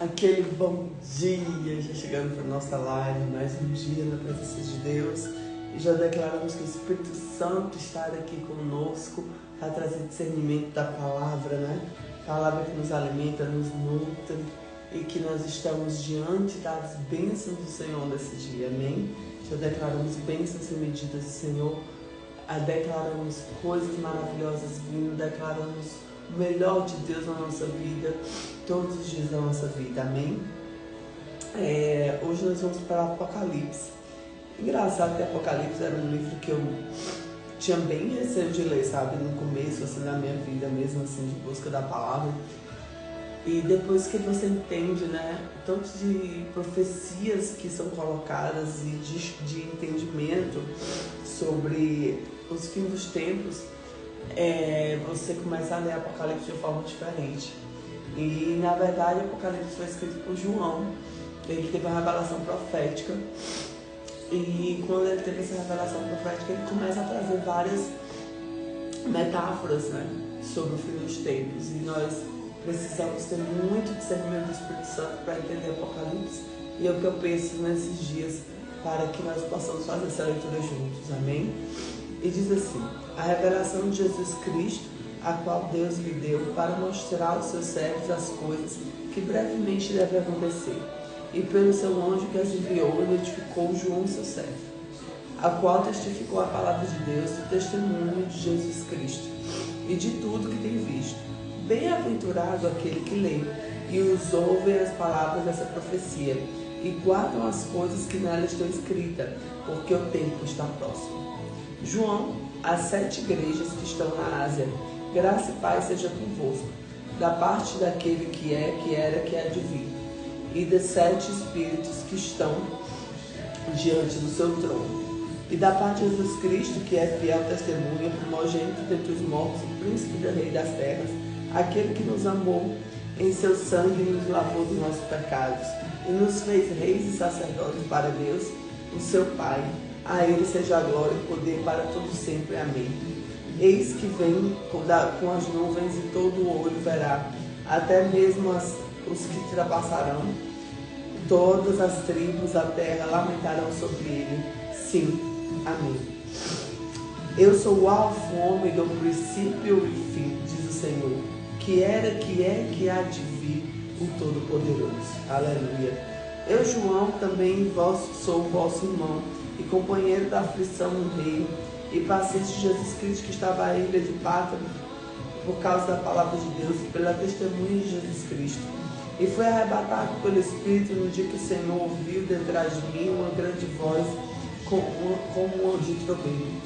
Aquele bom dia, já chegando para nossa live, mais um dia na presença de Deus. E já declaramos que o Espírito Santo está aqui conosco para trazer discernimento da palavra, né? Palavra que nos alimenta, nos nutre e que nós estamos diante das bênçãos do Senhor nesse dia, amém? Já declaramos bênçãos e medidas do Senhor, declaramos coisas maravilhosas vindo, declaramos o melhor de Deus na nossa vida, todos os dias da nossa vida, amém? Hoje nós vamos para Apocalipse. Engraçado que Apocalipse era um livro que eu tinha bem receio de ler, sabe? No começo, assim, da minha vida mesmo, assim, de busca da palavra. E depois que você entende, né, tanto de profecias que são colocadas e de entendimento sobre os fins dos tempos, você começa a ler Apocalipse de uma forma diferente. E na verdade Apocalipse foi escrito por João. Ele teve uma revelação profética, e quando ele teve essa revelação profética, ele começa a trazer várias metáforas, né, sobre o fim dos tempos. E nós precisamos ter muito discernimento do Espírito Santo para entender Apocalipse. E é o que eu penso nesses dias, para que nós possamos fazer essa leitura juntos, amém? E diz assim: a revelação de Jesus Cristo, a qual Deus lhe deu para mostrar aos seus servos as coisas que brevemente devem acontecer. E pelo seu anjo que as enviou, notificou João, seu servo, a qual testificou a palavra de Deus e o testemunho de Jesus Cristo, e de tudo que tem visto. Bem-aventurado aquele que lê e os ouvem as palavras dessa profecia, e guardam as coisas que nela estão escritas, porque o tempo está próximo. João, às 7 igrejas que estão na Ásia, graça e paz seja convosco, da parte daquele que é, que era, que há de vir, e dos 7 espíritos que estão diante do seu trono, e da parte de Jesus Cristo, que é fiel testemunha, primogênito dentre os mortos, o príncipe do rei das terras, aquele que nos amou em seu sangue e nos lavou dos nossos pecados, e nos fez reis e sacerdotes para Deus, o seu Pai. A ele seja a glória e poder para todo sempre. Amém. Eis que vem com as nuvens, e todo o olho verá, até mesmo os que ultrapassarão. Todas as tribos da terra lamentarão sobre ele. Sim, amém. Eu sou o alfa, o ômega, o princípio e fim, diz o Senhor, que era, que é, que há de vir, o Todo-Poderoso. Aleluia. Eu, João, também sou vosso irmão e companheiro da aflição no reino, e paciente de Jesus Cristo, que estava à ilha de Pátara por causa da palavra de Deus e pela testemunha de Jesus Cristo. E foi arrebatado pelo Espírito no dia que o Senhor ouviu detrás de mim uma grande voz, como de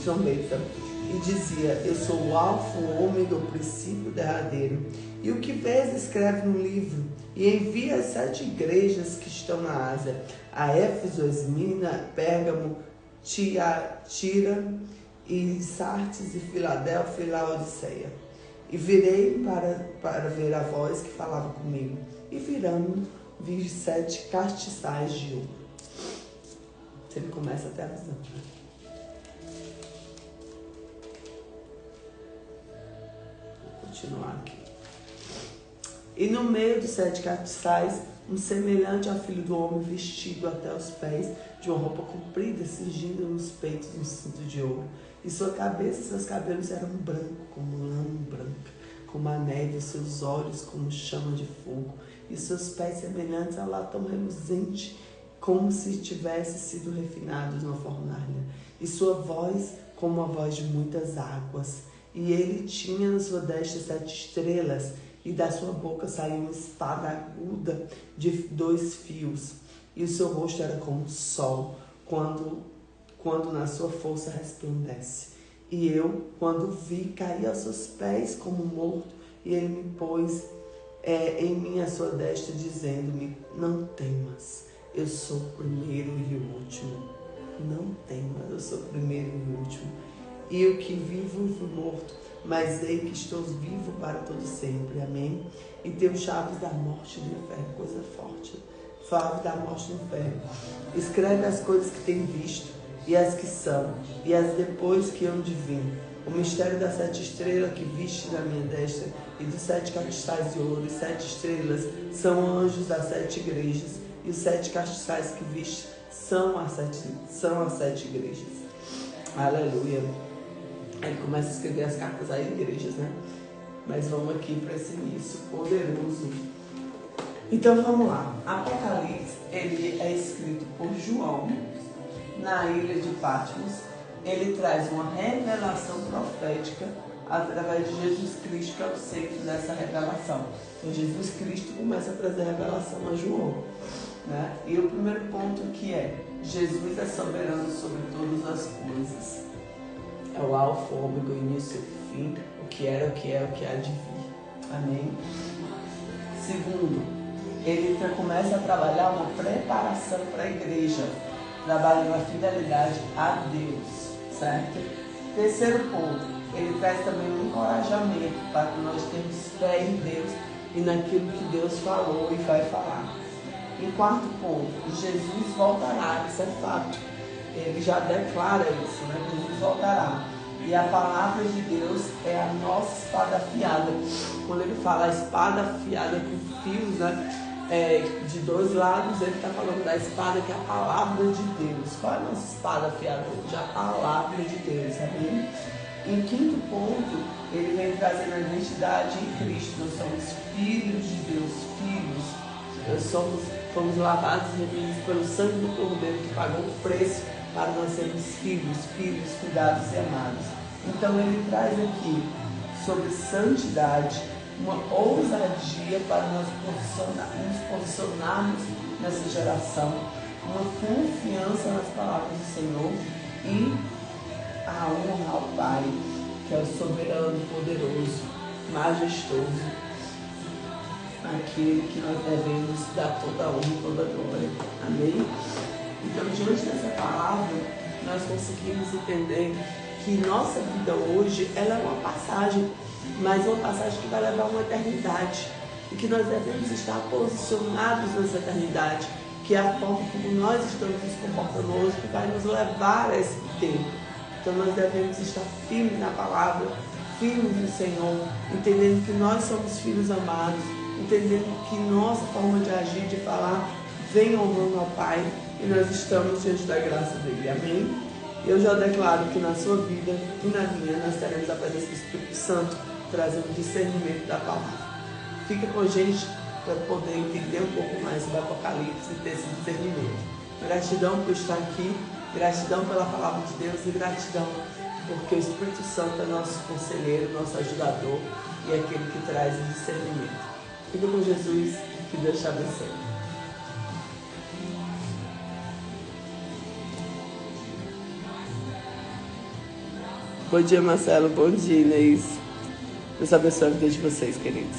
trombeta, e dizia: eu sou o alfa, o ômega, o princípio e o derradeiro. E o que vês, escreve no livro, e envia as 7 igrejas que estão na Ásia, a Éfeso, Esmirna, Pérgamo, Tiatira e Sardes, e Filadélfia e Laodiceia. E virei para ver a voz que falava comigo, e virando, vi 7 castiçais de ouro. Ele começa até a visão. Vou continuar aqui. E no meio dos 7 castiçais, um semelhante ao filho do homem, vestido até os pés de uma roupa comprida, cingindo nos peitos um cinto de ouro. E sua cabeça e seus cabelos eram branco, como lã branca, como a neve, e seus olhos como chama de fogo, e seus pés semelhantes a latão reluzente, como se tivesse sido refinados numa fornalha, e sua voz como a voz de muitas águas. E ele tinha na sua destra 7 estrelas, e da sua boca saía uma espada aguda de 2 fios, e o seu rosto era como o sol, quando na sua força resplandece. E eu, quando vi, caí aos seus pés como morto, e ele me pôs em mim a sua destra, dizendo-me: não temas, eu sou o primeiro e o último. Não temas, eu sou o primeiro e o último. E o que vivo e fui morto, mas ei que estou vivo para todo sempre. Amém? E tenho chaves da morte e do inferno, coisa forte. Chave da morte e do inferno. Escreve as coisas que tem visto, e as que são, e as depois que hão de vir. O mistério das 7 estrelas que viste na minha destra e dos 7 castiçais de ouro e 7 estrelas são anjos das 7 igrejas e os 7 castiçais que viste são as 7 igrejas. Aleluia. Ele começa a escrever as cartas às igrejas, né? Mas vamos aqui para esse início poderoso. Então vamos lá. Apocalipse, ele é escrito por João na ilha de Patmos. Ele traz uma revelação profética através de Jesus Cristo, que é o centro dessa revelação. Então Jesus Cristo começa a trazer revelação a João, né? E o primeiro ponto que é: Jesus é soberano sobre todas as coisas. É o alfa, o ômega, o início e o fim, o que era, o que é, o que há de vir. Amém? Segundo, ele começa a trabalhar uma preparação para a igreja, trabalhando a fidelidade a Deus, certo? Terceiro ponto, ele traz também um encorajamento para que nós tenhamos fé em Deus e naquilo que Deus falou e vai falar. Em quarto ponto, Jesus voltará, isso é fato. Ele já declara isso, né? Jesus voltará. E a palavra de Deus é a nossa espada afiada. Quando ele fala a espada afiada com fios, né? De dois lados, ele está falando da espada que é a palavra de Deus. Qual é a nossa espada afiada hoje? A palavra de Deus, sabe? Em quinto ponto, ele vem trazendo a identidade em Cristo. Nós somos filhos de Deus, filhos. Nós fomos lavados e remidos pelo sangue do Cordeiro que pagou o preço para nós sermos filhos, cuidados e amados. Então ele traz aqui sobre santidade, uma ousadia para nós nos posicionarmos nessa geração, uma confiança nas palavras do Senhor e a honra ao Pai, que é o soberano, poderoso, majestoso, aquele que nós devemos dar toda a honra e toda a glória. Amém? Então, diante dessa palavra, nós conseguimos entender que nossa vida hoje, ela é uma passagem, mas uma passagem que vai levar uma eternidade, e que nós devemos estar posicionados nessa eternidade, que é a forma como nós estamos nos comportando hoje, que vai nos levar a esse tempo. Então nós devemos estar firmes na palavra, firmes no Senhor, entendendo que nós somos filhos amados, entendendo que nossa forma de agir, de falar, vem honrando ao Pai, e nós estamos diante da graça dele. Amém? Eu já declaro que na sua vida e na minha nós teremos a presença do Espírito Santo trazendo discernimento da palavra. Fica com a gente para poder entender um pouco mais sobre o Apocalipse e ter esse discernimento. Gratidão por estar aqui, gratidão pela palavra de Deus e gratidão porque o Espírito Santo é nosso conselheiro, nosso ajudador e é aquele que traz o discernimento. Fica com Jesus, que Deus te abençoe. Bom dia, Marcelo. Bom dia, Inês. Deus abençoe a vida de vocês, queridos.